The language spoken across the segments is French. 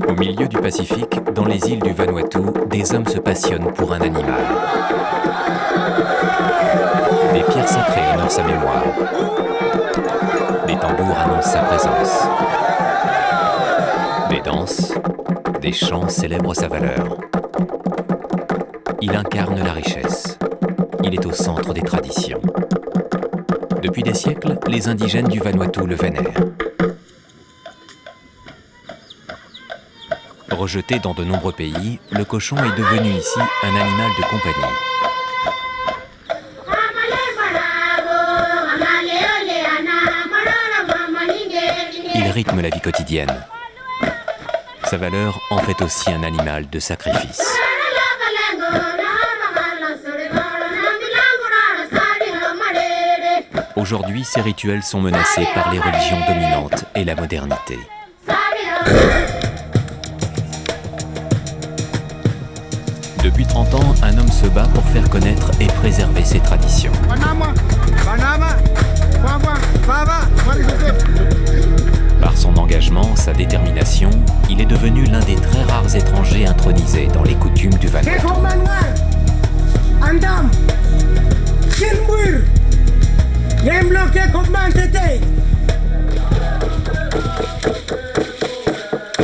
Au milieu du Pacifique, dans les îles du Vanuatu, des hommes se passionnent pour un animal. Des pierres sacrées honorent sa mémoire. Des tambours annoncent sa présence. Des danses, des chants célèbrent sa valeur. Il incarne la richesse. Il est au centre des traditions. Depuis des siècles, les indigènes du Vanuatu le vénèrent. Rejeté dans de nombreux pays, le cochon est devenu ici un animal de compagnie. Il rythme la vie quotidienne. Sa valeur en fait aussi un animal de sacrifice. Aujourd'hui, ces rituels sont menacés par les religions dominantes et la modernité. Depuis 30 ans, un homme se bat pour faire connaître et préserver ses traditions. Par son engagement, sa détermination, il est devenu l'un des très rares étrangers intronisés dans les coutumes du Vanuatu.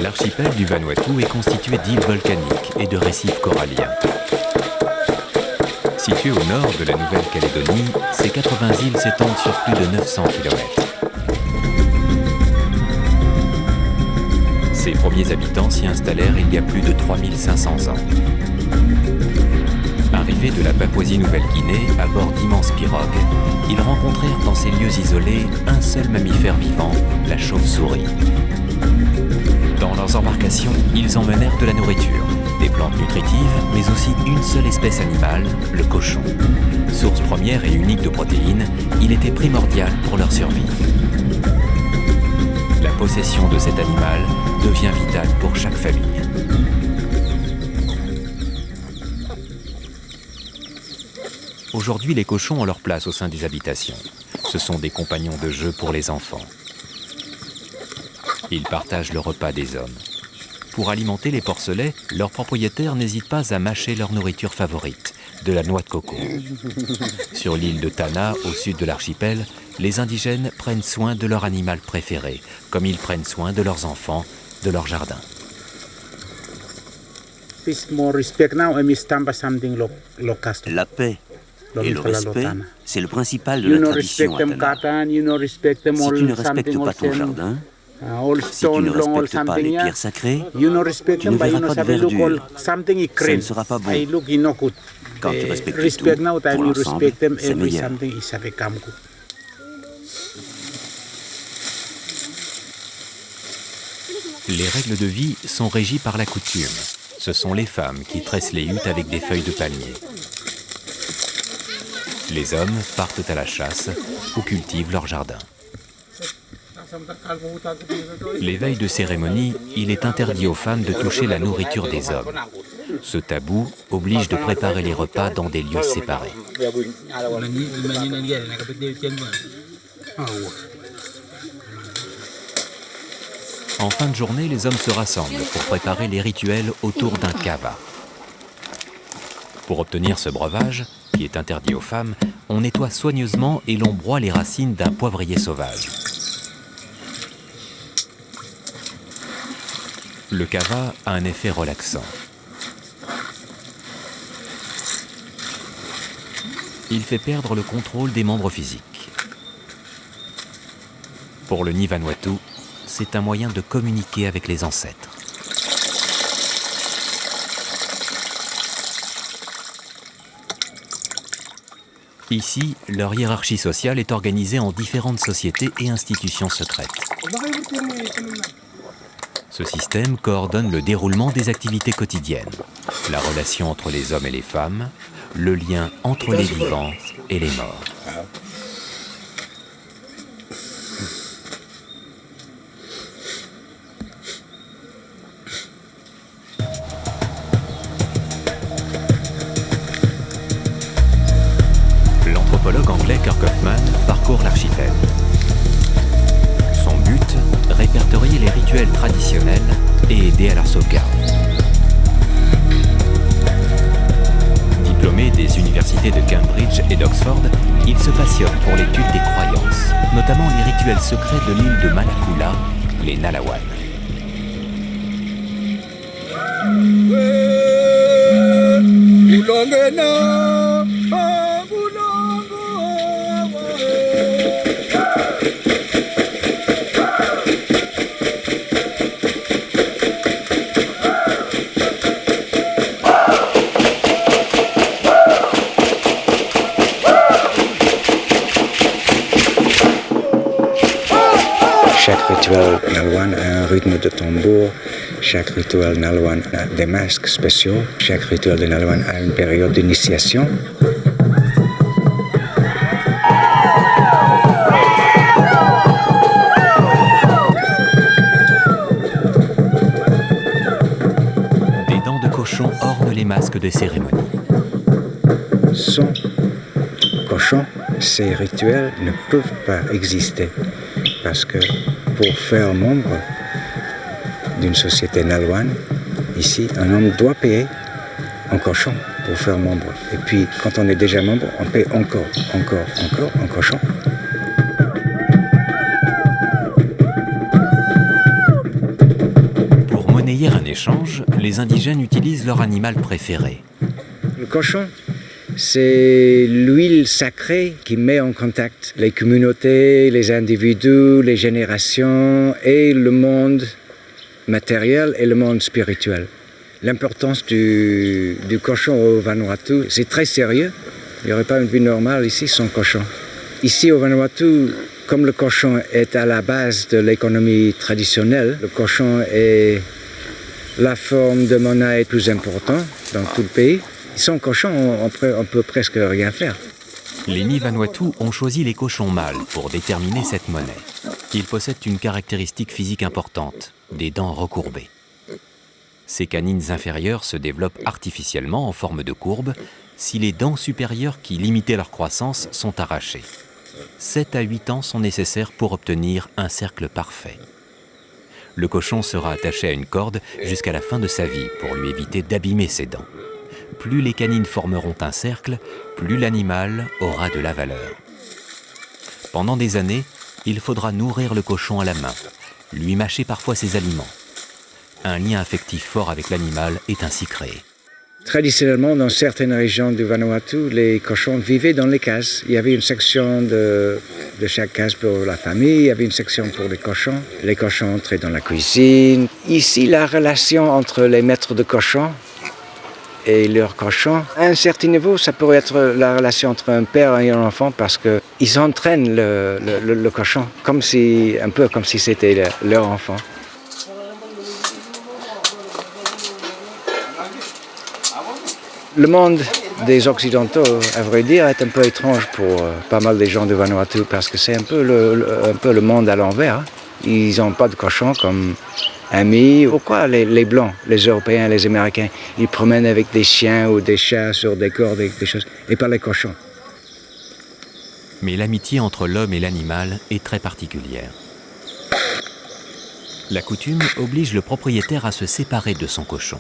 L'archipel du Vanuatu est constitué d'îles volcaniques et de récifs coralliens. Situé au nord de la Nouvelle-Calédonie, ces 80 îles s'étendent sur plus de 900 km. Ses premiers habitants s'y installèrent il y a plus de 3500 ans. Arrivés de la Papouasie-Nouvelle-Guinée à bord d'immenses pirogues, ils rencontrèrent dans ces lieux isolés un seul mammifère vivant, la chauve-souris. Dans leurs embarcations, ils emmenèrent de la nourriture, des plantes nutritives, mais aussi une seule espèce animale, le cochon. Source première et unique de protéines, il était primordial pour leur survie. La possession de cet animal devient vitale pour chaque famille. Aujourd'hui, les cochons ont leur place au sein des habitations. Ce sont des compagnons de jeu pour les enfants. Ils partagent le repas des hommes. Pour alimenter les porcelets, leurs propriétaires n'hésitent pas à mâcher leur nourriture favorite, de la noix de coco. Sur l'île de Tanna, au sud de l'archipel, les indigènes prennent soin de leur animal préféré, comme ils prennent soin de leurs enfants, de leur jardin. La paix et le respect, c'est le principal de la tradition à Tanna. Si tu ne respectes pas ton jardin, si tu ne respectes pas les pierres sacrées, tu ne verras pas de verdure. Ça ne sera pas bon. Quand tu respectes tout, pour l'ensemble, c'est meilleur. Les règles de vie sont régies par la coutume. Ce sont les femmes qui tressent les huttes avec des feuilles de palmier. Les hommes partent à la chasse ou cultivent leur jardin. Les veilles de cérémonie, il est interdit aux femmes de toucher la nourriture des hommes. Ce tabou oblige de préparer les repas dans des lieux séparés. En fin de journée, les hommes se rassemblent pour préparer les rituels autour d'un kava. Pour obtenir ce breuvage, qui est interdit aux femmes, on nettoie soigneusement et l'on broie les racines d'un poivrier sauvage. Le kava a un effet relaxant. Il fait perdre le contrôle des membres physiques. Pour le Ni Vanuatu, c'est un moyen de communiquer avec les ancêtres. Ici, leur hiérarchie sociale est organisée en différentes sociétés et institutions secrètes. Ce système coordonne le déroulement des activités quotidiennes, la relation entre les hommes et les femmes, le lien entre les vivants et les morts. L'anthropologue anglais Kirk Hoffman parcourt l'archipel. Son but, répertorier les rituels traditionnels et aider à leur sauvegarde. Diplômé des universités de Cambridge et d'Oxford, il se passionne pour l'étude des croyances, notamment les rituels secrets de l'île de Malakula, les Nalawan. Chaque rituel Nalwan a un rythme de tambour, chaque rituel Nalwan a des masques spéciaux, chaque rituel de Nalwan a une période d'initiation. Des dents de cochon ornent les masques des cérémonies. Sans cochon, ces rituels ne peuvent pas exister. Parce que pour faire membre d'une société Nalwan, ici, un homme doit payer en cochon pour faire membre. Et puis, quand on est déjà membre, on paye encore en cochon. Pour monnayer un échange, les indigènes utilisent leur animal préféré. Le cochon, c'est l'huile sacrée qui met en contact les communautés, les individus, les générations et le monde matériel et le monde spirituel. L'importance du cochon au Vanuatu, c'est très sérieux. Il n'y aurait pas une vie normale ici sans cochon. Ici au Vanuatu, comme le cochon est à la base de l'économie traditionnelle, le cochon est la forme de monnaie plus importante dans tout le pays. Sans cochon, on peut presque rien faire. Les Ni Vanuatu ont choisi les cochons mâles pour déterminer cette monnaie. Ils possèdent une caractéristique physique importante, des dents recourbées. Ces canines inférieures se développent artificiellement en forme de courbe si les dents supérieures qui limitaient leur croissance sont arrachées. 7 à 8 ans sont nécessaires pour obtenir un cercle parfait. Le cochon sera attaché à une corde jusqu'à la fin de sa vie pour lui éviter d'abîmer ses dents. Plus les canines formeront un cercle, plus l'animal aura de la valeur. Pendant des années, il faudra nourrir le cochon à la main, lui mâcher parfois ses aliments. Un lien affectif fort avec l'animal est ainsi créé. Traditionnellement, dans certaines régions du Vanuatu, les cochons vivaient dans les cases. Il y avait une section de chaque case pour la famille, il y avait une section pour les cochons. Les cochons entraient dans la cuisine. Ici, la relation entre les maîtres de cochons et leurs cochons, à un certain niveau, ça pourrait être la relation entre un père et un enfant parce qu'ils entraînent le cochon, un peu comme si c'était leur enfant. Le monde des Occidentaux, à vrai dire, est un peu étrange pour pas mal des gens de Vanuatu parce que c'est un peu le monde à l'envers. Ils n'ont pas de cochons comme amis. Pourquoi les Blancs, les Européens, les Américains, ils promènent avec des chiens ou des chats sur des cordes et des choses, et pas les cochons? Mais l'amitié entre l'homme et l'animal est très particulière. La coutume oblige le propriétaire à se séparer de son cochon.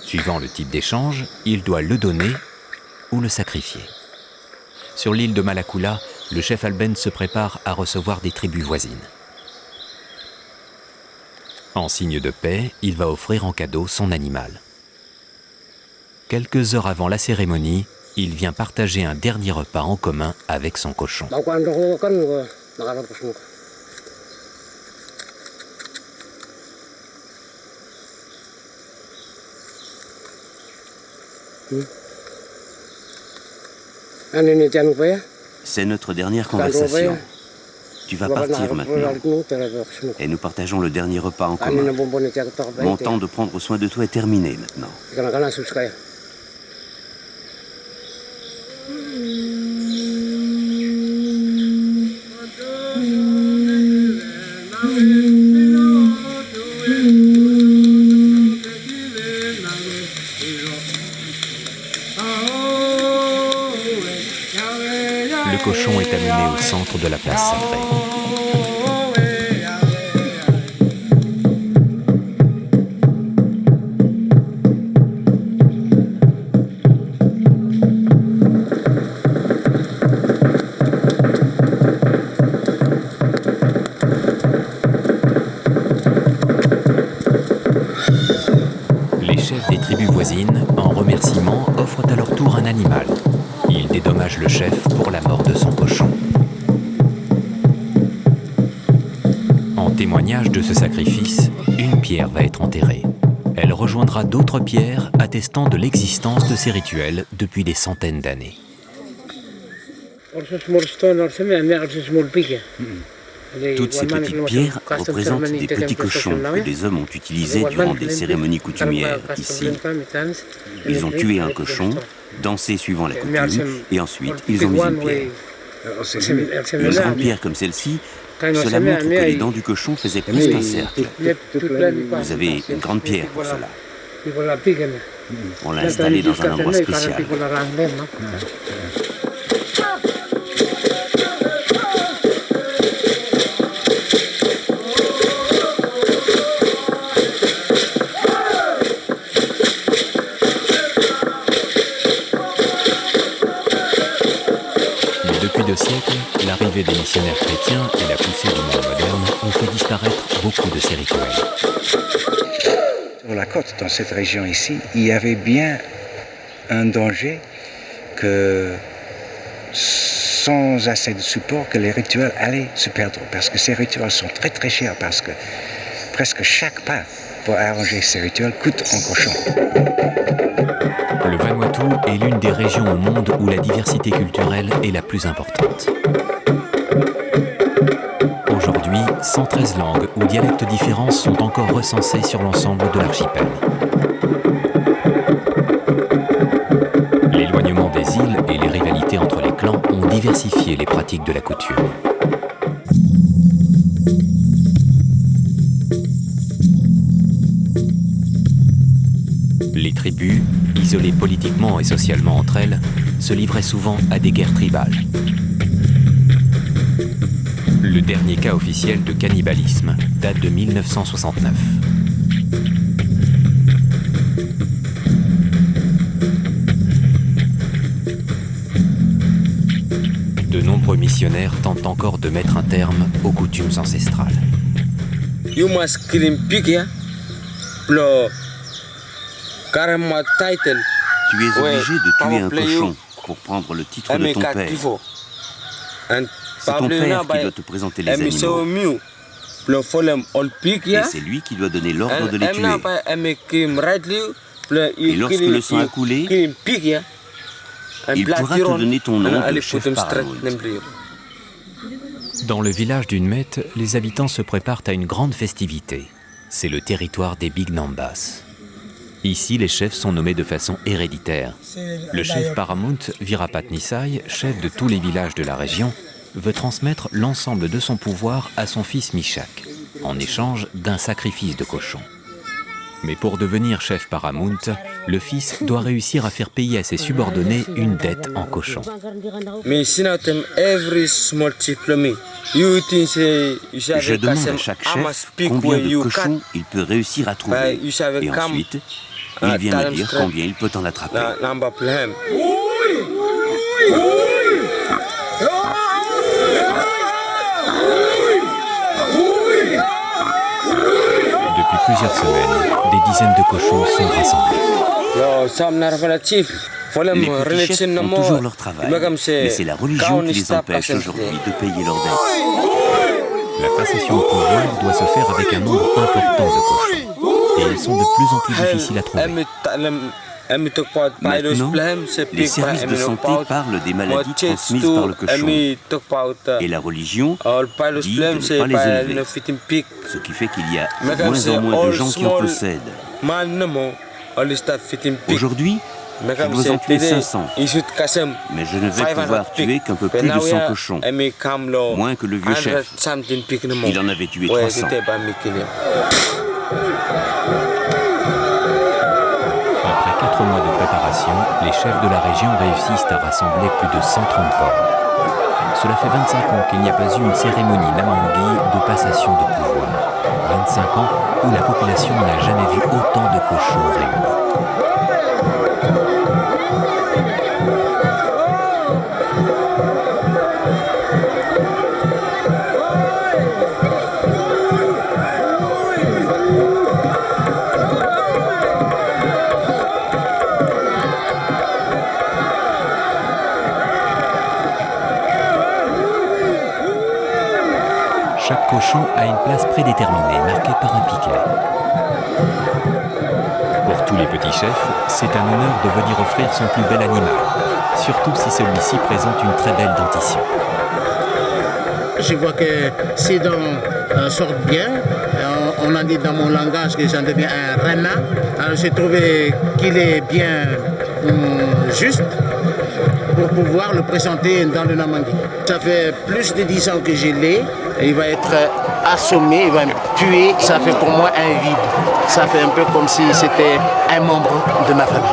Suivant le type d'échange, il doit le donner ou le sacrifier. Sur l'île de Malakula, le chef Alben se prépare à recevoir des tribus voisines. En signe de paix, il va offrir en cadeau son animal. Quelques heures avant la cérémonie, il vient partager un dernier repas en commun avec son cochon. C'est notre dernière conversation. Tu vas partir maintenant. Et nous partageons le dernier repas en commun. Mon temps de prendre soin de toi est terminé maintenant. Le cochon est amené au centre de la place sacrée. animal. Il dédommage le chef pour la mort de son cochon. En témoignage de ce sacrifice, une pierre va être enterrée. Elle rejoindra d'autres pierres attestant de l'existence de ces rituels depuis des centaines d'années. Toutes ces petites pierres représentent des petits cochons que des hommes ont utilisés durant des cérémonies coutumières ici. Ils ont tué un cochon, dansé suivant la coutume, et ensuite ils ont mis une pierre. Une grande pierre comme celle-ci, cela montre que les dents du cochon faisaient plus qu'un cercle. Vous avez une grande pierre pour cela. On l'a installée dans un endroit spécial. Siècles, l'arrivée des missionnaires chrétiens et la poussée du monde moderne ont fait disparaître beaucoup de ces rituels. Sur la côte, dans cette région ici, il y avait bien un danger que, sans assez de support, que les rituels allaient se perdre. Parce que ces rituels sont très très chers, parce que presque chaque pas pour arranger ces rituels coûte un cochon. Le Vanuatu est l'une des régions au monde où la diversité culturelle est la plus importante. Aujourd'hui, 113 langues ou dialectes différents sont encore recensés sur l'ensemble de l'archipel. L'éloignement des îles et les rivalités entre les clans ont diversifié les pratiques de la coutume. Les tribus, isolées politiquement et socialement entre elles, se livraient souvent à des guerres tribales. Le dernier cas officiel de cannibalisme date de 1969. De nombreux missionnaires tentent encore de mettre un terme aux coutumes ancestrales. You must kill pig, yeah? Tu es obligé de tuer un cochon pour prendre le titre de ton père. C'est ton père qui doit te présenter les animaux. Et c'est lui qui doit donner l'ordre de les tuer. Et lorsque le sang a coulé, il pourra te donner ton nom de chef Paramount. Dans le village d'une Mette, les habitants se préparent à une grande festivité. C'est le territoire des Big Nambas. Ici, les chefs sont nommés de façon héréditaire. Le chef Paramount, Virapat Nisai, chef de tous les villages de la région, veut transmettre l'ensemble de son pouvoir à son fils Mishak, en échange d'un sacrifice de cochon. Mais pour devenir chef Paramount, le fils doit réussir à faire payer à ses subordonnés une dette en cochon. Je demande à chaque chef combien de cochons il peut réussir à trouver. Et ensuite, il vient me dire combien il peut en attraper. Depuis plusieurs semaines, des dizaines de cochons sont rassemblés. Les petits chefs font toujours leur travail, mais c'est la religion qui les empêche aujourd'hui de payer leurs dettes. La passation de pouvoir doit se faire avec un nombre important de cochons. Et ils sont de plus en plus difficiles à trouver. Maintenant, les services de santé parlent des maladies transmises par le cochon. Et la religion dit de ne pas les élever. Ce qui fait qu'il y a de moins en moins de gens qui en possèdent. Aujourd'hui, je dois en tuer 500. Mais je ne vais pouvoir tuer qu'un peu plus de 100 cochons. Moins que le vieux chef. Il en avait tué 300. Après 4 mois de préparation, les chefs de la région réussissent à rassembler plus de 130 porcs. Cela fait 25 ans qu'il n'y a pas eu une cérémonie Namangui de passation de pouvoir. 25 ans où la population n'a jamais vu autant de cochons réunis. Chaque cochon a une place prédéterminée, marquée par un piquet. Pour tous les petits chefs, c'est un honneur de venir offrir son plus bel animal, surtout si celui-ci présente une très belle dentition. Je vois que ces dents sortent bien. On a dit dans mon langage que j'en deviens un renard. Alors j'ai trouvé qu'il est bien juste pour pouvoir le présenter dans le Namangui. Ça fait plus de 10 ans que je l'ai. Il va être assommé, il va me tuer. Ça fait pour moi un vide. Ça fait un peu comme si c'était un membre de ma famille.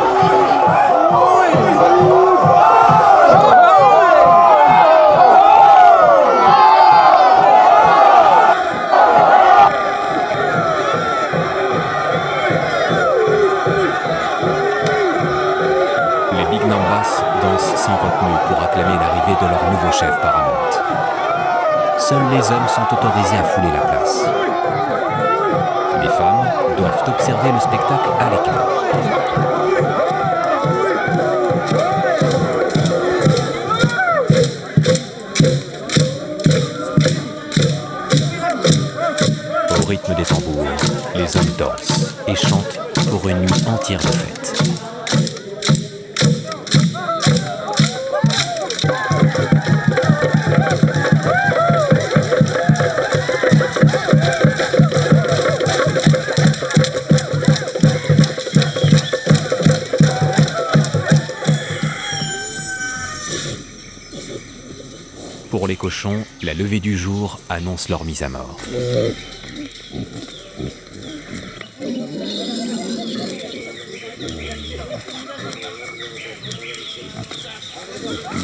Sans retenue pour acclamer l'arrivée de leur nouveau chef Paramount. Seuls les hommes sont autorisés à fouler la place. Les femmes doivent observer le spectacle à l'écart. Au rythme des tambours, les hommes dansent et chantent pour une nuit entière de fête. Pour les cochons, la levée du jour annonce leur mise à mort.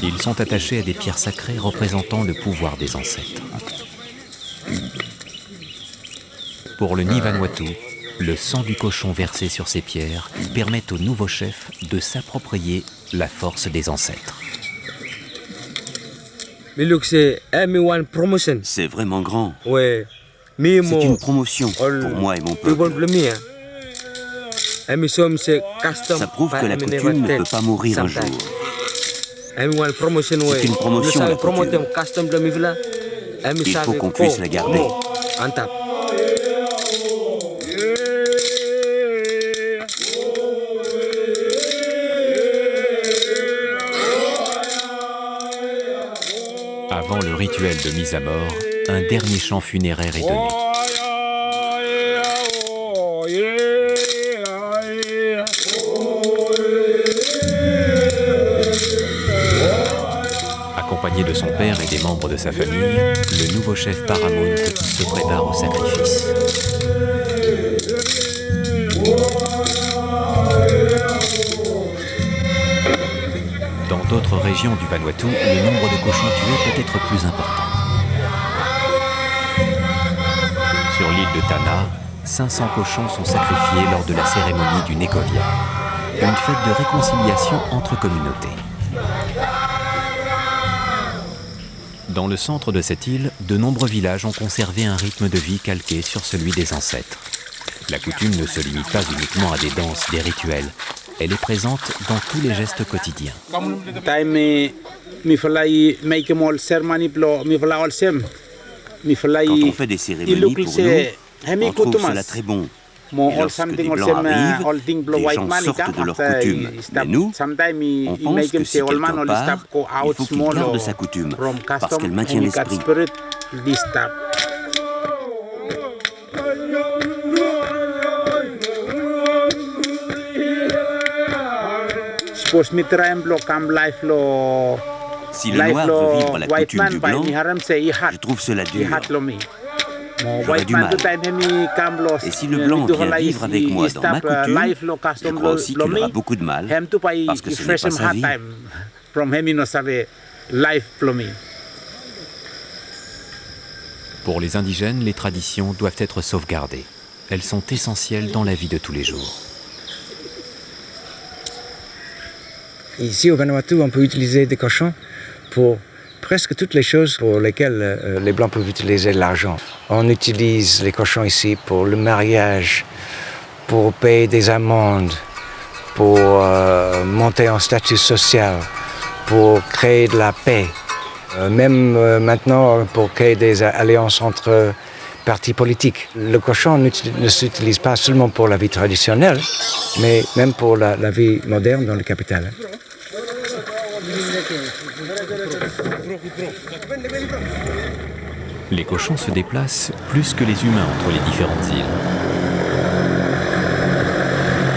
Ils sont attachés à des pierres sacrées représentant le pouvoir des ancêtres. Pour le Ni Vanuatu, le sang du cochon versé sur ces pierres permet au nouveau chef de s'approprier la force des ancêtres. C'est vraiment grand. Ouais. C'est une promotion pour moi et mon peuple. Ça prouve que la coutume ne peut pas mourir un jour. C'est une promotion, la coutume. Il faut qu'on puisse la garder. Avant le rituel de mise à mort, un dernier chant funéraire est donné. Accompagné de son père et des membres de sa famille, le nouveau chef Paramount se prépare au sacrifice. Dans d'autres régions du Vanuatu, le nombre de cochons tués peut être plus important. Sur l'île de Tanna, 500 cochons sont sacrifiés lors de la cérémonie du Nekovia, une fête de réconciliation entre communautés. Dans le centre de cette île, de nombreux villages ont conservé un rythme de vie calqué sur celui des ancêtres. La coutume ne se limite pas uniquement à des danses, des rituels. Elle est présente dans tous les gestes quotidiens. Quand on fait des cérémonies pour nous, on trouve cela très bon. Et lorsque des Blancs arrivent, les gens sortent de leurs coutumes. Mais nous, on pense que si quelqu'un part, il faut qu'il garde sa coutume, parce qu'elle maintient l'esprit. Si le noir veut vivre la coutume du blanc, je trouve cela dur. J'aurais du mal. Et si le blanc vient vivre avec moi dans ma coutume, je crois aussi qu'il aura beaucoup de mal, parce que ce n'est pas sa vie. Pour les indigènes, les traditions doivent être sauvegardées. Elles sont essentielles dans la vie de tous les jours. Ici au Vanuatu, on peut utiliser des cochons pour presque toutes les choses pour lesquelles les Blancs peuvent utiliser l'argent. On utilise les cochons ici pour le mariage, pour payer des amendes, pour monter en statut social, pour créer de la paix, Même maintenant, pour qu'il y ait des alliances entre partis politiques, le cochon ne s'utilise pas seulement pour la vie traditionnelle, mais même pour la vie moderne dans la capitale. Les cochons se déplacent plus que les humains entre les différentes îles.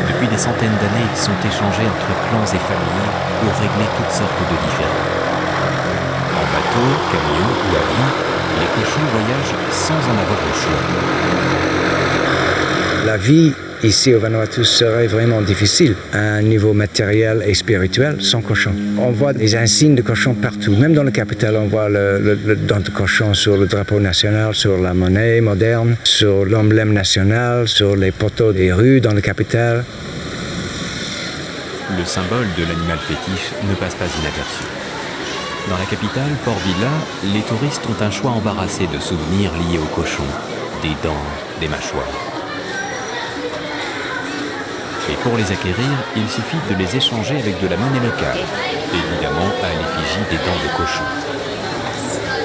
Depuis des centaines d'années, ils sont échangés entre clans et familles pour régler toutes sortes de différends. En bateau, camion ou avion, les cochons voyagent sans en avoir le choix. La vie ici au Vanuatu serait vraiment difficile à un niveau matériel et spirituel sans cochon. On voit des insignes de cochon partout. Même dans la capitale, on voit le dent de cochon sur le drapeau national, sur la monnaie moderne, sur l'emblème national, sur les poteaux des rues dans la capitale. Le symbole de l'animal fétiche ne passe pas inaperçu. Dans la capitale, Port Vila, les touristes ont un choix embarrassé de souvenirs liés aux cochons. Des dents, des mâchoires. Et pour les acquérir, il suffit de les échanger avec de la monnaie locale, évidemment à l'effigie des dents de cochon.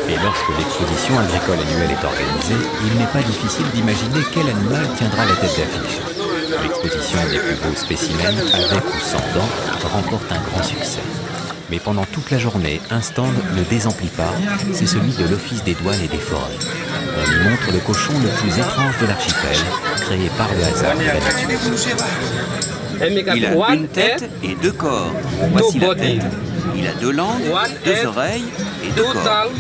Et lorsque l'exposition agricole annuelle est organisée, il n'est pas difficile d'imaginer quel animal tiendra la tête d'affiche. L'exposition des plus beaux spécimens, avec ou sans dents, remporte un grand succès. Mais pendant toute la journée, un stand ne désemplit pas, c'est celui de l'Office des douanes et des forêts. On y montre le cochon le plus étrange de l'archipel, créé par le hasard de la nature. Il a une tête et deux corps. Voici la tête. Il a deux langues, deux oreilles et deux corps.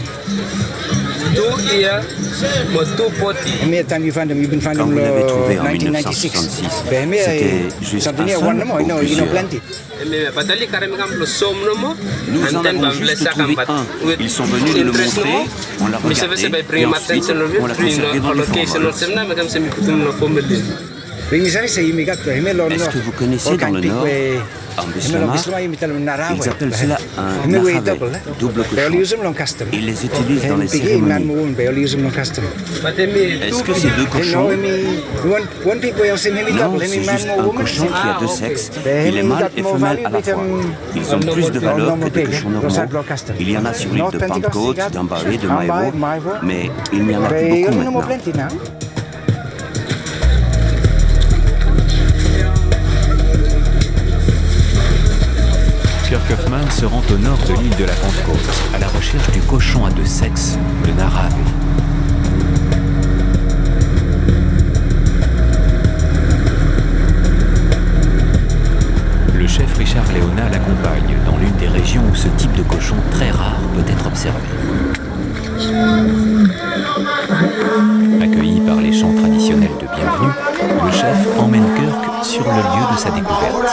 Quand vous l'avez trouvé en 1966, c'était juste un seul ou plusieurs? Nous en avons juste trouvé un. Ils sont venus nous le montrer, on l'a regardé et ensuite on l'a conservé dans le formol. Est-ce que vous connaissez dans le Nord, en Bislama, ils appellent cela un naravé, double cochon. Ils les utilisent dans les cérémonies. Est-ce que c'est deux cochons? Non, c'est juste un cochon qui a deux sexes. Il est mâle et femelle à la fois. Ils ont plus de valeur que des cochons normaux. Il y en a sur l'île de Pentecôte, d'Ambaé, de Maevo, mais il n'y en a plus beaucoup maintenant. Kirk Hoffman se rend au nord de l'île de la Pentecôte, à la recherche du cochon à deux sexes, le naravé. Le chef Richard Léona l'accompagne dans l'une des régions où ce type de cochon très rare peut être observé. Accueilli par les chants traditionnels de bienvenue, le chef emmène Kirk sur le lieu de sa découverte.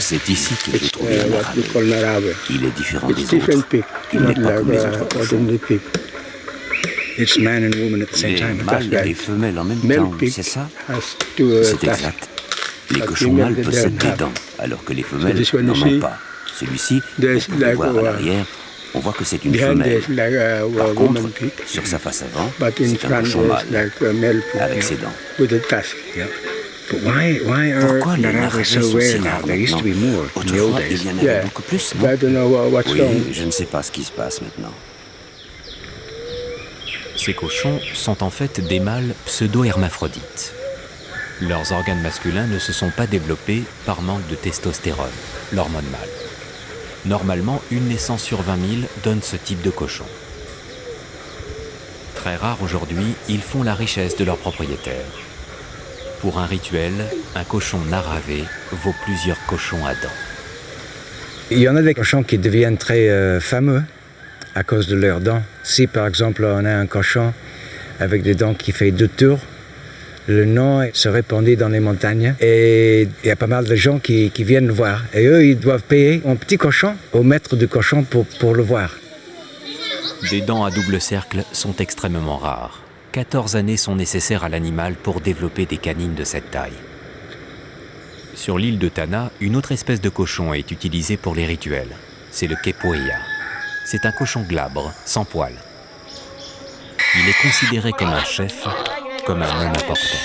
C'est ici que j'ai trouvé un naravé. Il est différent des autres. Il n'est pas comme les autres cochons. Il est mâle et femelle en même temps, c'est ça? C'est exact. Les cochons mâles possèdent des dents, alors que les femelles n'en ont pas. Celui-ci, vous pouvez voir à l'arrière, on voit que c'est une femelle. Par contre, sur sa face avant, c'est un cochon mâle, avec ses dents. Pourquoi les naravés sont si rares maintenant? Autrefois, il y en avait beaucoup plus, non? Oui, je ne sais pas ce qui se passe maintenant. Ces cochons sont en fait des mâles pseudo-hermaphrodites. Leurs organes masculins ne se sont pas développés par manque de testostérone, l'hormone mâle. Normalement, une naissance sur 20 000 donne ce type de cochon. Très rares aujourd'hui, ils font la richesse de leurs propriétaires. Pour un rituel, un cochon naravé vaut plusieurs cochons à dents. Il y en a des cochons qui deviennent très fameux à cause de leurs dents. Si par exemple on a un cochon avec des dents qui fait 2 tours, le nom se répandit dans les montagnes et il y a pas mal de gens qui viennent le voir. Et eux, ils doivent payer un petit cochon au maître du cochon pour le voir. Des dents à double cercle sont extrêmement rares. 14 années sont nécessaires à l'animal pour développer des canines de cette taille. Sur l'île de Tanna, une autre espèce de cochon est utilisée pour les rituels. C'est le kepoea. c'est un cochon glabre, sans poils. Il est considéré comme un chef, comme un homme important.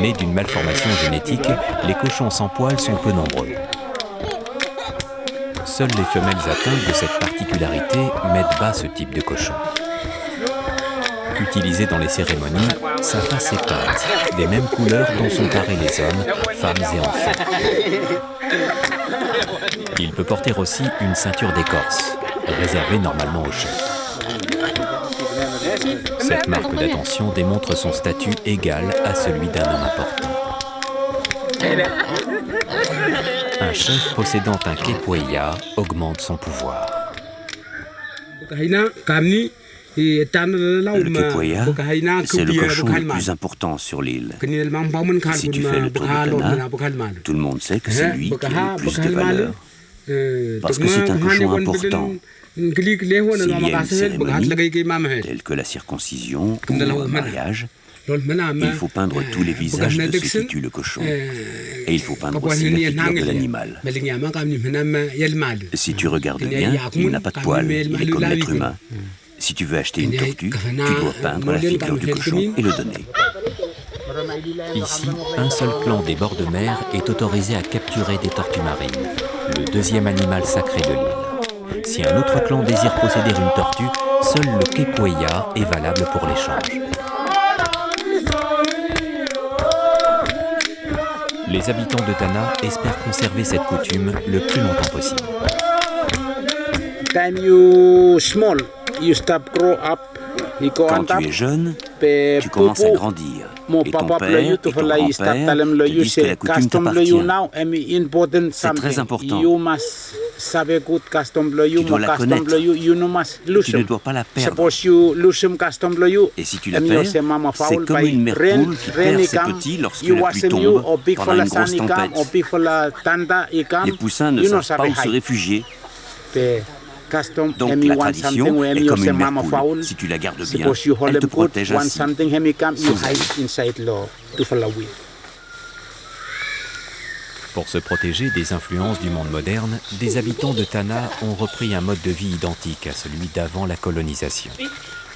Nés d'une malformation génétique, les cochons sans poils sont peu nombreux. Seules les femelles atteintes de cette particularité mettent bas ce type de cochon. Utilisé dans les cérémonies, sa face est peinte, des mêmes couleurs dont sont parés les hommes, femmes et enfants. Il peut porter aussi une ceinture d'écorce, réservée normalement aux chefs. Cette marque d'attention démontre son statut égal à celui d'un homme important. Un chef possédant un kepoeya augmente son pouvoir. Le kepoeya, c'est le cochon le plus important sur l'île. Si tu fais le tour du Tana, tout le monde sait que c'est lui qui a le plus de valeur. Parce que c'est un cochon important. S'il y a une cérémonie, telle que la circoncision ou le mariage, il faut peindre tous les visages de ceux qui tuent le cochon. Et il faut peindre aussi la figure de l'animal. Si tu regardes bien, il n'a pas de poils, il est comme l'être humain. Si tu veux acheter une tortue, tu dois peindre la figure du cochon et le donner. Ici, un seul clan des bords de mer est autorisé à capturer des tortues marines, le deuxième animal sacré de l'île. Si un autre clan désire posséder une tortue, seul le kepoeya est valable pour l'échange. Les habitants de Tana espèrent conserver cette coutume le plus longtemps possible. Quand tu es jeune, tu commences à grandir. Et ton père et ton grand-père te disent que la coutume t'appartient. C'est très important. Tu dois la connaître. Tu ne dois pas la perdre. Et si tu la perds, c'est comme une mère poule qui perd ses petits lorsque la pluie tombe pendant une grosse tempête. Les poussins ne savent pas où se réfugier. Donc la tradition est comme une mère poule. Si tu la gardes bien, elle te protège ainsi. Pour se protéger des influences du monde moderne, des habitants de Tana ont repris un mode de vie identique à celui d'avant la colonisation.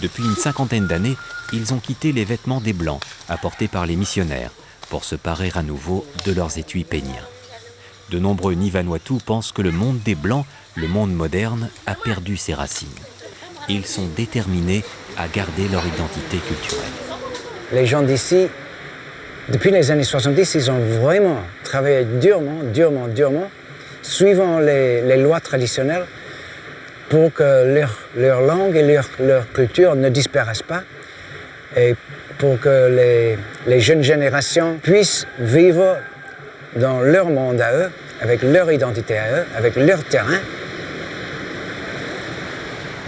Depuis une cinquantaine d'années, ils ont quitté les vêtements des Blancs, apportés par les missionnaires, pour se parer à nouveau de leurs étuis péniens. De nombreux Nivanuatu pensent que le monde des Blancs, le monde moderne, a perdu ses racines. Ils sont déterminés à garder leur identité culturelle. Les gens d'ici, depuis les années 70, ils ont vraiment travaillé durement, suivant les lois traditionnelles, pour que leur langue et leur culture ne disparaissent pas, et pour que les jeunes générations puissent vivre dans leur monde à eux, avec leur identité à eux, avec leur terrain.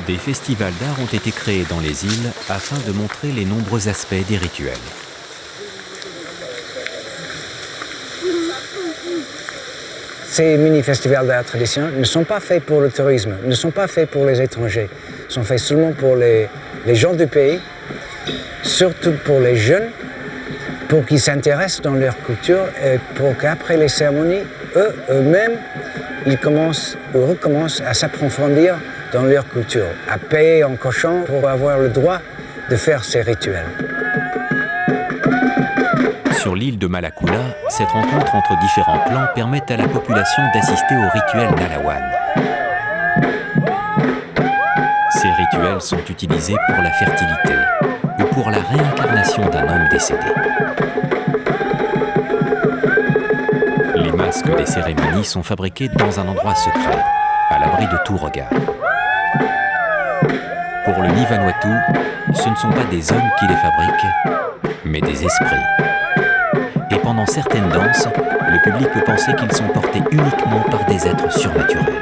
Des festivals d'art ont été créés dans les îles afin de montrer les nombreux aspects des rituels. Ces mini-festivals d'art traditionnels ne sont pas faits pour le tourisme, ne sont pas faits pour les étrangers, sont faits seulement pour les gens du pays, surtout pour les jeunes, pour qu'ils s'intéressent dans leur culture et pour qu'après les cérémonies, eux-mêmes, ils recommencent à s'approfondir dans leur culture, à payer en cochon pour avoir le droit de faire ces rituels. Sur l'île de Malakula, cette rencontre entre différents clans permet à la population d'assister au rituel Nalawan. Ces rituels sont utilisés pour la fertilité ou pour la réincarnation d'un homme décédé. Les masques des cérémonies sont fabriqués dans un endroit secret, à l'abri de tout regard. Pour le Nivanuatu, ce ne sont pas des hommes qui les fabriquent, mais des esprits. Et pendant certaines danses, le public peut penser qu'ils sont portés uniquement par des êtres surnaturels.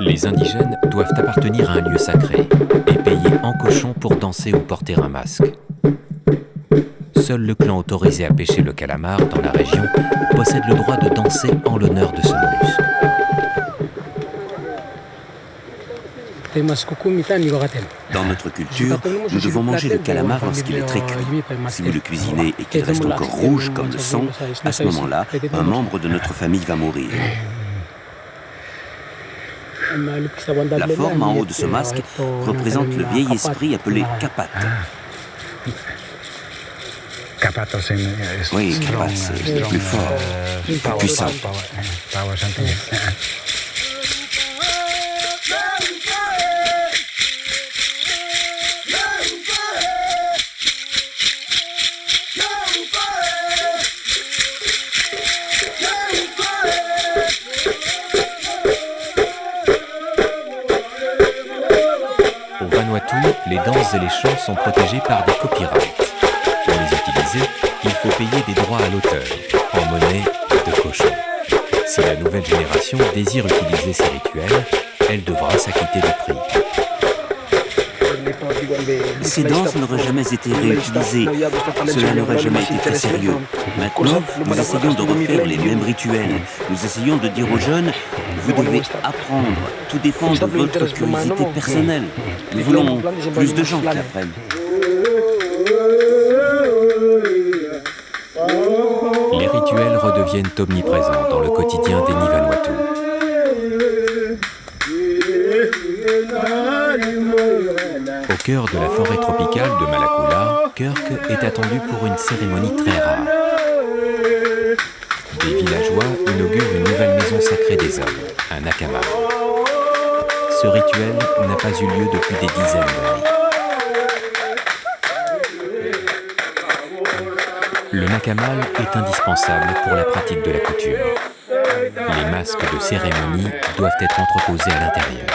Les indigènes doivent appartenir à un lieu sacré et payer en cochon pour danser ou porter un masque. Seul le clan autorisé à pêcher le calamar dans la région possède le droit de danser en l'honneur de ce mollusque. Dans notre culture, nous devons manger le calamar lorsqu'il est très cuit. Si vous le cuisinez et qu'il reste encore rouge comme le sang, à ce moment-là, un membre de notre famille va mourir. La forme en haut de ce masque représente le vieil esprit appelé Kapat. Oui, Kapat, c'est le plus fort, le plus puissant. Les danses et les chants sont protégés par des copyrights. Pour les utiliser, il faut payer des droits à l'auteur, en monnaie de cochon. Si la nouvelle génération désire utiliser ces rituels, elle devra s'acquitter du prix. Ces danses n'auraient jamais été réutilisées. Cela n'aurait jamais été très sérieux. Maintenant, nous essayons de refaire les mêmes rituels. Nous essayons de dire aux jeunes, vous devez apprendre. Tout dépend de votre curiosité personnelle. Nous voulons plus de gens qui apprennent. Les rituels redeviennent omniprésents dans le quotidien des Nivanuatu. Au cœur de la forêt tropicale de Malakula, Kirk est attendu pour une cérémonie très rare. Des villageois inaugurent une nouvelle maison sacrée des hommes, un Nakamal. Ce rituel n'a pas eu lieu depuis des dizaines d'années. Le Nakamal est indispensable pour la pratique de la coutume. Les masques de cérémonie doivent être entreposés à l'intérieur.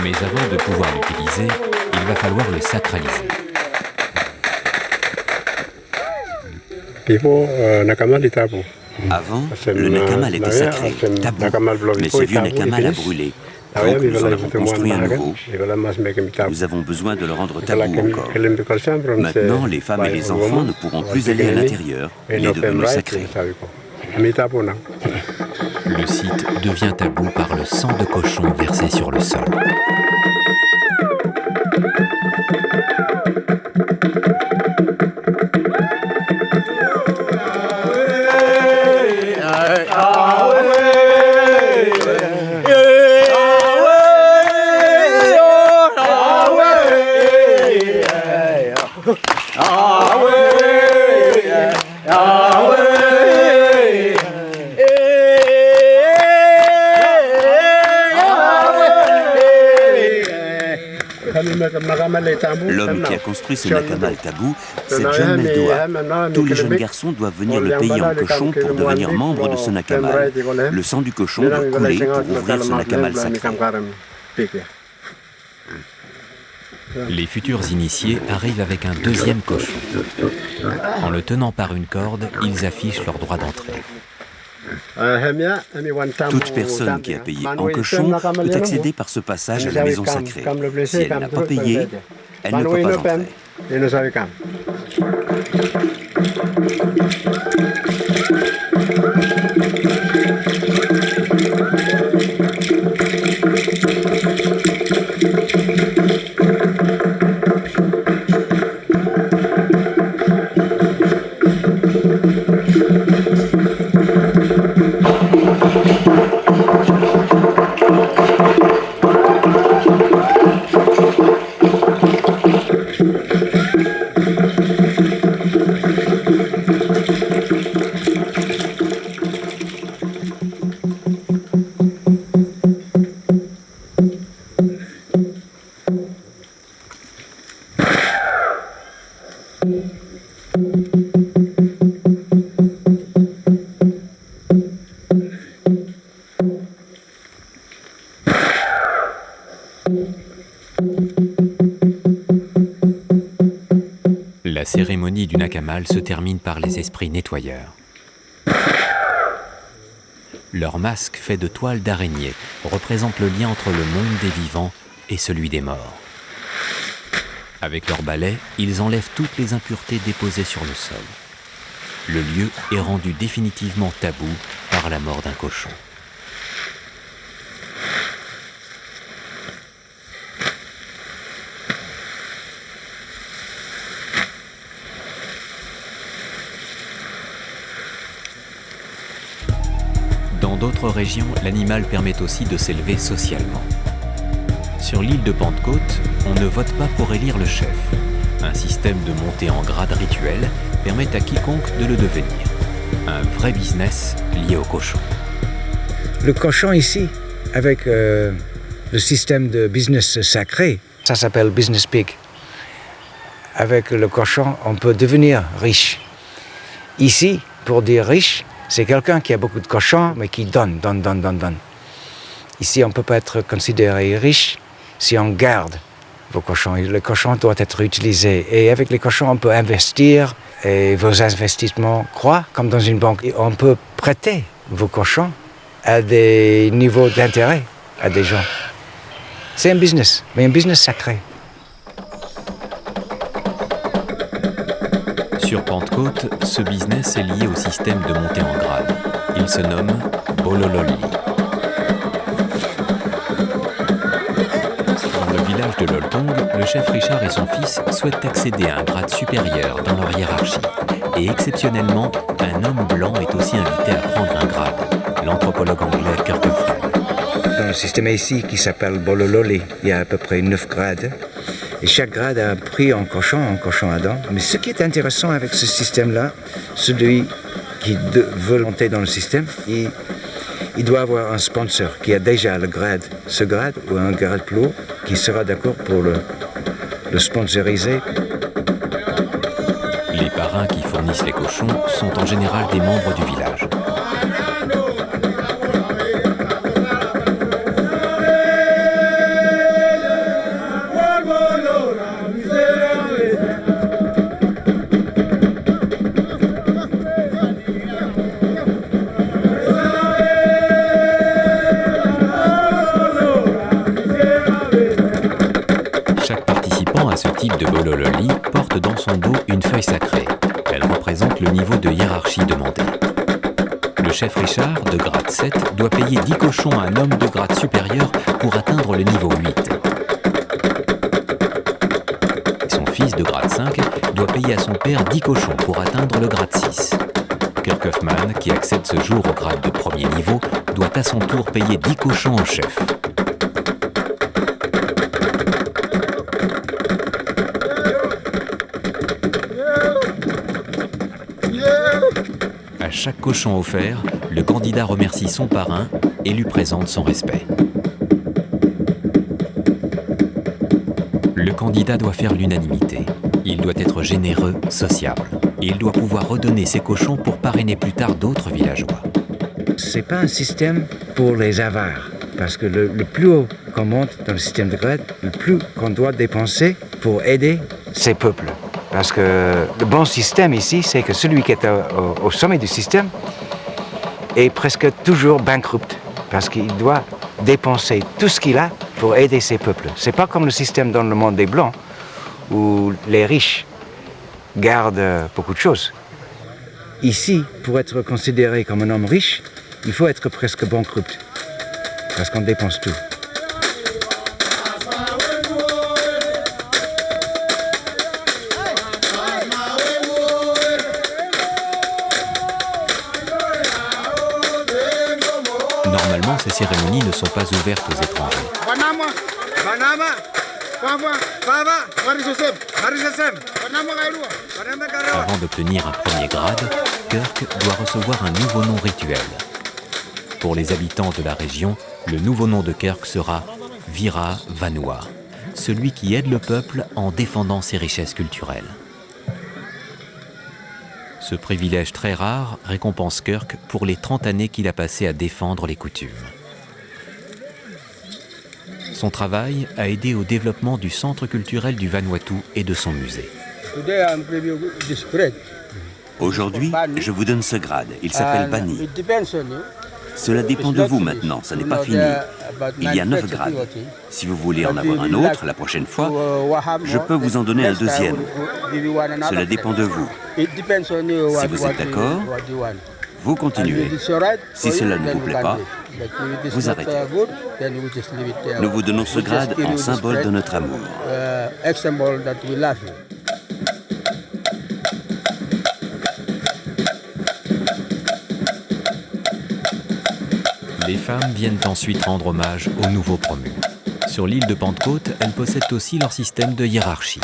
Mais avant de pouvoir l'utiliser, il va falloir le sacraliser. Avant, le Nakamal était sacré, tabou, mais ce vieux Nakamal a brûlé. Donc nous en avons construit un nouveau. Nous avons besoin de le rendre tabou encore. Maintenant, les femmes et les enfants ne pourront plus aller à l'intérieur. Il est devenu sacré. Le site devient tabou par le sang de cochon versé sur le sol. L'homme qui a construit ce Nakamal tabou, c'est John Meldoa. Tous les jeunes garçons doivent venir le payer en cochon pour devenir membre de ce Nakamal. Le sang du cochon doit couler pour ouvrir ce Nakamal sacré. Les futurs initiés arrivent avec un deuxième cochon. En le tenant par une corde, ils affichent leur droit d'entrée. Toute personne qui a payé en cochon peut accéder par ce passage à la maison sacrée. Si elle n'a pas payé, elle ne peut pas entrer. La cérémonie du Nakamal se termine par les esprits nettoyeurs. Leur masque fait de toile d'araignée représente le lien entre le monde des vivants et celui des morts. Avec leur balai, ils enlèvent toutes les impuretés déposées sur le sol. Le lieu est rendu définitivement tabou par la mort d'un cochon. d'autres régions, l'animal permet aussi de s'élever socialement. Sur l'île de Pentecôte, on ne vote pas pour élire le chef. Un système de montée en grade rituel permet à quiconque de le devenir. Un vrai business lié au cochon. Le cochon ici, avec le système de business sacré, ça s'appelle business pig. Avec le cochon, on peut devenir riche. Ici, pour dire riche, c'est quelqu'un qui a beaucoup de cochons, mais qui donne. Ici, on ne peut pas être considéré riche si on garde vos cochons. Le cochon doit être utilisé. Et avec les cochons, on peut investir et vos investissements croient comme dans une banque. Et on peut prêter vos cochons à des niveaux d'intérêt à des gens. C'est un business, mais un business sacré. Sur Pentecôte, ce business est lié au système de montée en grade. Il se nomme Bolololi. Dans le village de Loltong, le chef Richard et son fils souhaitent accéder à un grade supérieur dans leur hiérarchie. Et exceptionnellement, un homme blanc est aussi invité à prendre un grade, l'anthropologue anglais Kirk Fred. Dans le système ici qui s'appelle Bolololi, il y a à peu près 9 grades. Et chaque grade a un prix en cochon à dents. Mais ce qui est intéressant avec ce système-là, celui qui veut monter dans le système, il doit avoir un sponsor qui a déjà le grade, ce grade ou un grade plus haut, qui sera d'accord pour le sponsoriser. Les parrains qui fournissent les cochons sont en général des membres du village. De Bolololi porte dans son dos une feuille sacrée. Elle représente le niveau de hiérarchie demandé. Le chef Richard, de grade 7, doit payer 10 cochons à un homme de grade supérieur pour atteindre le niveau 8. Son fils, de grade 5, doit payer à son père 10 cochons pour atteindre le grade 6. Kirk Huffman, qui accède ce jour au grade de premier niveau, doit à son tour payer 10 cochons au chef. À chaque cochon offert, le candidat remercie son parrain et lui présente son respect. Le candidat doit faire l'unanimité. Il doit être généreux, sociable. Il doit pouvoir redonner ses cochons pour parrainer plus tard d'autres villageois. C'est pas un système pour les avares, parce que le plus haut qu'on monte dans le système de grade, le plus qu'on doit dépenser pour aider ces peuples. Parce que le bon système ici, c'est que celui qui est au sommet du système est presque toujours bankrupt. Parce qu'il doit dépenser tout ce qu'il a pour aider ces peuples. C'est pas comme le système dans le monde des Blancs, où les riches gardent beaucoup de choses. Ici, pour être considéré comme un homme riche, il faut être presque bankrupt. Parce qu'on dépense tout. Normalement, ces cérémonies ne sont pas ouvertes aux étrangers. Avant d'obtenir un premier grade, Kirk doit recevoir un nouveau nom rituel. Pour les habitants de la région, le nouveau nom de Kirk sera Vira Vanua, celui qui aide le peuple en défendant ses richesses culturelles. Ce privilège très rare récompense Kirk pour les 30 années qu'il a passées à défendre les coutumes. Son travail a aidé au développement du centre culturel du Vanuatu et de son musée. Aujourd'hui, je vous donne ce grade. Il s'appelle Bani. Cela dépend de vous maintenant, ça n'est pas fini. Il y a 9 grades. Si vous voulez en avoir un autre la prochaine fois, je peux vous en donner un deuxième. Cela dépend de vous. Si vous êtes d'accord, vous continuez. Si cela ne vous plaît pas, vous arrêtez. Nous vous donnons ce grade en symbole de notre amour. Les femmes viennent ensuite rendre hommage aux nouveaux promus. Sur l'île de Pentecôte, elles possèdent aussi leur système de hiérarchie.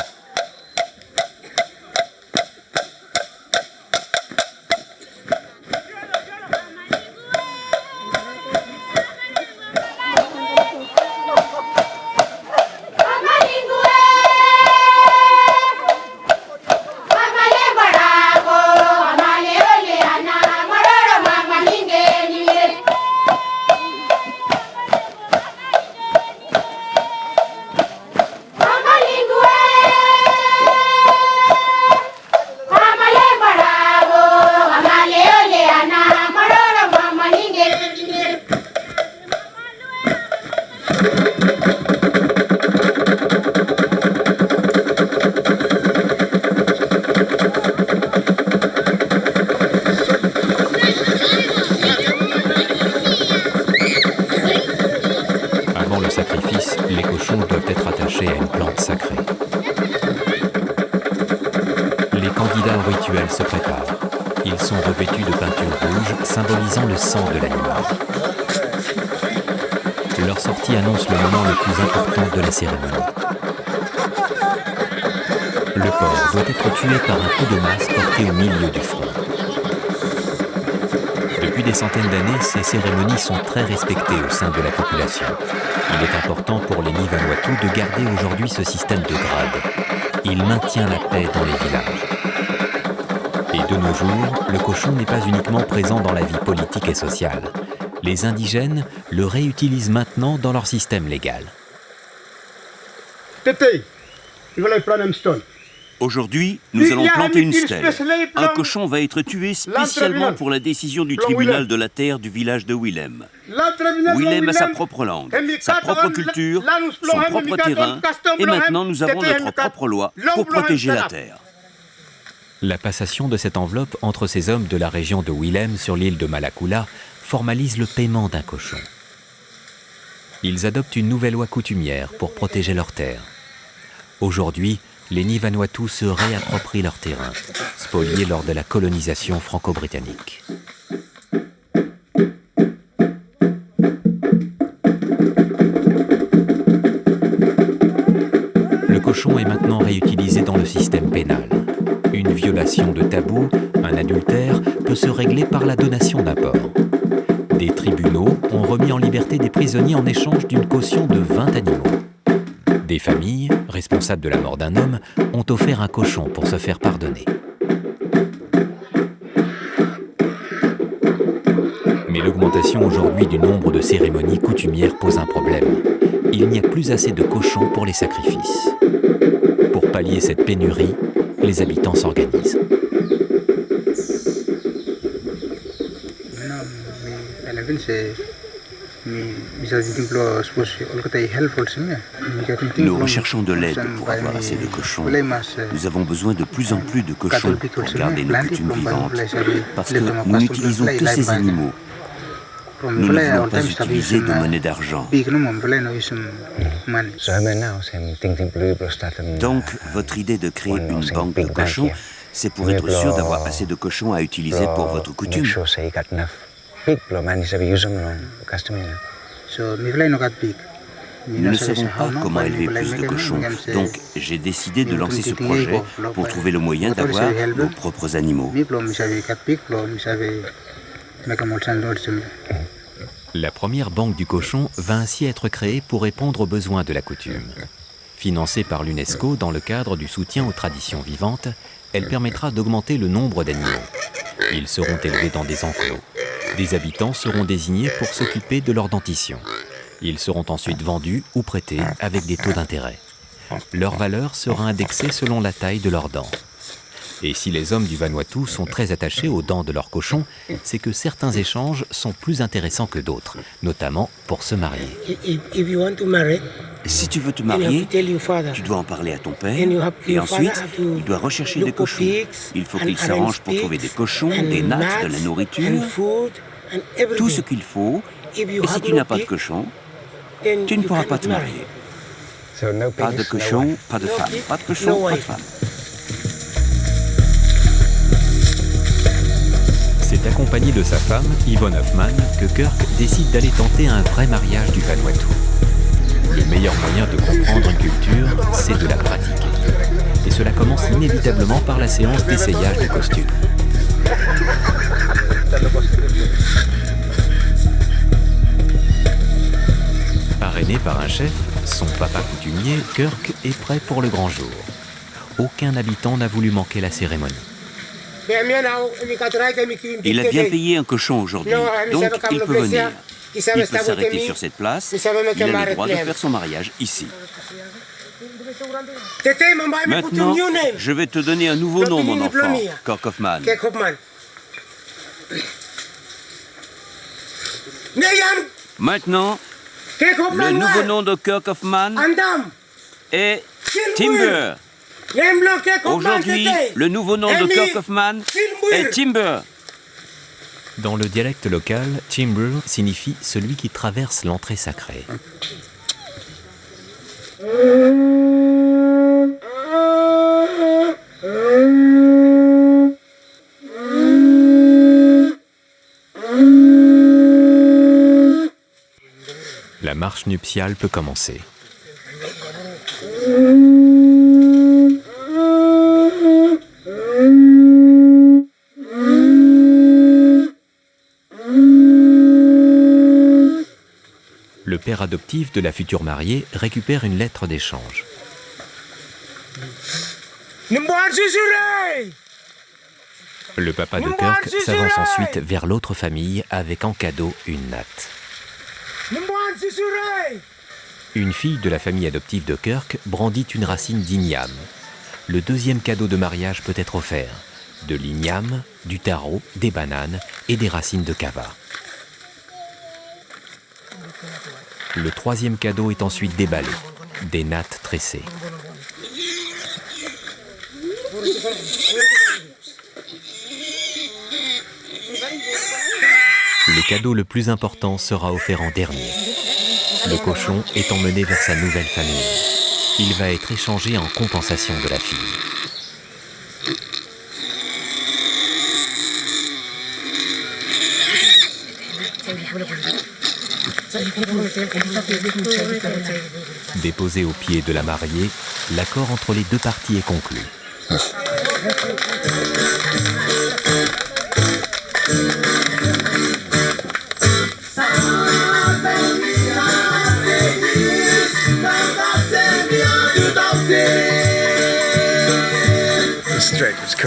Les cochons doivent être attachés à une plante sacrée. Les candidats au rituel se préparent. Ils sont revêtus de peinture rouge, symbolisant le sang de l'animal. Leur sortie annonce le moment le plus important de la cérémonie. Le porc doit être tué par un coup de masse porté au milieu du front. Depuis des centaines d'années, ces cérémonies sont très respectées au sein de la population. Il est important pour les Ni-Vanuatu de garder aujourd'hui ce système de grades. Il maintient la paix dans les villages. Et de nos jours, le cochon n'est pas uniquement présent dans la vie politique et sociale. Les indigènes le réutilisent maintenant dans leur système légal. Aujourd'hui, nous allons planter une stèle. Un cochon va être tué spécialement pour la décision du tribunal de la terre du village de Willem. Willem a sa propre langue, sa propre culture, son propre terrain, et maintenant nous avons notre propre loi pour protéger la terre. La passation de cette enveloppe entre ces hommes de la région de Willem sur l'île de Malakula formalise le paiement d'un cochon. Ils adoptent une nouvelle loi coutumière pour protéger leurs terres. Aujourd'hui, les Ni-Vanuatu se réapproprient leur terrain, spoliés lors de la colonisation franco-britannique. Le cochon est maintenant réutilisé dans le système pénal. Une violation de tabou, un adultère, peut se régler par la donation d'un porc. Des tribunaux ont remis en liberté des prisonniers en échange d'une caution de 20 animaux. Des familles, responsables de la mort d'un homme, ont offert un cochon pour se faire pardonner. Mais l'augmentation aujourd'hui du nombre de cérémonies coutumières pose un problème. Il n'y a plus assez de cochons pour les sacrifices. Pour pallier cette pénurie, les habitants s'organisent. Nous recherchons de l'aide pour avoir assez de cochons. Nous avons besoin de plus en plus de cochons pour garder nos coutumes vivantes, parce que nous n'utilisons que ces animaux. Nous ne voulons pas utiliser de monnaie d'argent. Donc, votre idée de créer une banque de cochons, c'est pour être sûr d'avoir assez de cochons à utiliser pour votre coutume. Nous ne savons pas comment élever plus de cochons, donc j'ai décidé de lancer ce projet pour trouver le moyen d'avoir nos propres animaux. La première banque du cochon va ainsi être créée pour répondre aux besoins de la coutume. Financée par l'UNESCO dans le cadre du soutien aux traditions vivantes, elle permettra d'augmenter le nombre d'animaux. Ils seront élevés dans des enclos. Des habitants seront désignés pour s'occuper de leur dentition. Ils seront ensuite vendus ou prêtés avec des taux d'intérêt. Leur valeur sera indexée selon la taille de leurs dents. Et si les hommes du Vanuatu sont très attachés aux dents de leurs cochons, c'est que certains échanges sont plus intéressants que d'autres, notamment pour se marier. Si tu veux te marier, tu dois en parler à ton père, et ensuite, il doit rechercher des cochons. Il faut qu'il s'arrange pour trouver des cochons, des nattes, de la nourriture, tout ce qu'il faut. Et si tu n'as pas de cochon, tu ne pourras pas te marier. Pas de cochon, pas de femme. Pas de cochon, pas de femme. C'est accompagné accompagné de sa femme, Yvonne Hoffman, que Kirk décide d'aller tenter un vrai mariage du Vanuatu. Le meilleur moyen de comprendre une culture, c'est de la pratiquer. Et cela commence inévitablement par la séance d'essayage du costume. Parrainé par un chef, son papa coutumier, Kirk est prêt pour le grand jour. Aucun habitant n'a voulu manquer la cérémonie. Il a bien payé un cochon aujourd'hui, donc il peut venir. Il peut s'arrêter sur cette place, il a le droit de faire son mariage ici. Maintenant, je vais te donner un nouveau nom, mon enfant, Kirk Hoffman. Maintenant, le nouveau nom de Kirk Hoffman est Timber. Aujourd'hui, le nouveau nom de Kirk Hoffman est Timber. Dans le dialecte local, Timber signifie celui qui traverse l'entrée sacrée. La marche nuptiale peut commencer. Le père adoptif de la future mariée récupère une lettre d'échange. Le papa de Kirk s'avance ensuite vers l'autre famille avec en cadeau une natte. Une fille de la famille adoptive de Kirk brandit une racine d'igname. Le deuxième cadeau de mariage peut être offert. De l'igname, du taro, des bananes et des racines de kava. Le troisième cadeau est ensuite déballé, des nattes tressées. Le cadeau le plus important sera offert en dernier. Le cochon est emmené vers sa nouvelle famille. Il va être échangé en compensation de la fille. Déposé au pied de la mariée, l'accord entre les deux parties est conclu.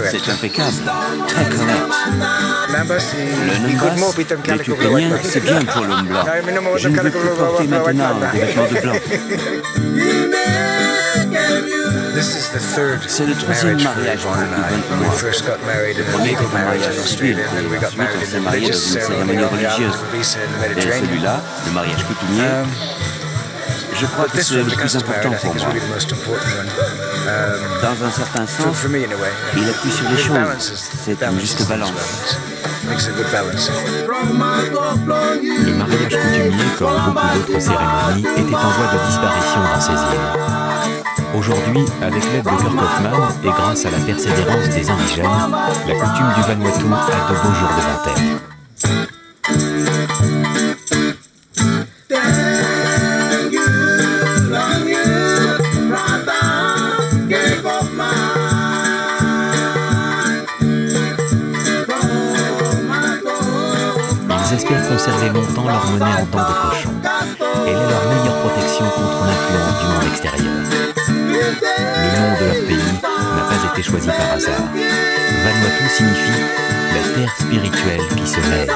C'est impeccable, très correct. Le Nambas des Tupéniens, c'est bien pour l'homme blanc. Je ne veux plus porter maintenant des vêtements de blanc. C'est le troisième mariage pour Yvonne et moi. Le premier était un mariage civil, et ensuite on s'est marié dans une cérémonie religieuse. Et celui-là, le mariage coutumier, je crois que c'est le plus important pour moi. Dans un certain sens, il appuie sur les choses. C'est une juste balance. Le mariage coutumier, comme beaucoup d'autres cérémonies, était en voie de disparition dans ces îles. Aujourd'hui, avec l'aide de Kirk Hoffman et grâce à la persévérance des indigènes, la coutume du Vanuatu a de beaux jours devant elle. Ils espèrent conserver longtemps leur monnaie en dents de cochon. Elle est leur meilleure protection contre l'influence du monde extérieur. Le nom de leur pays n'a pas été choisi par hasard. Vanuatu signifie la terre spirituelle qui se lève.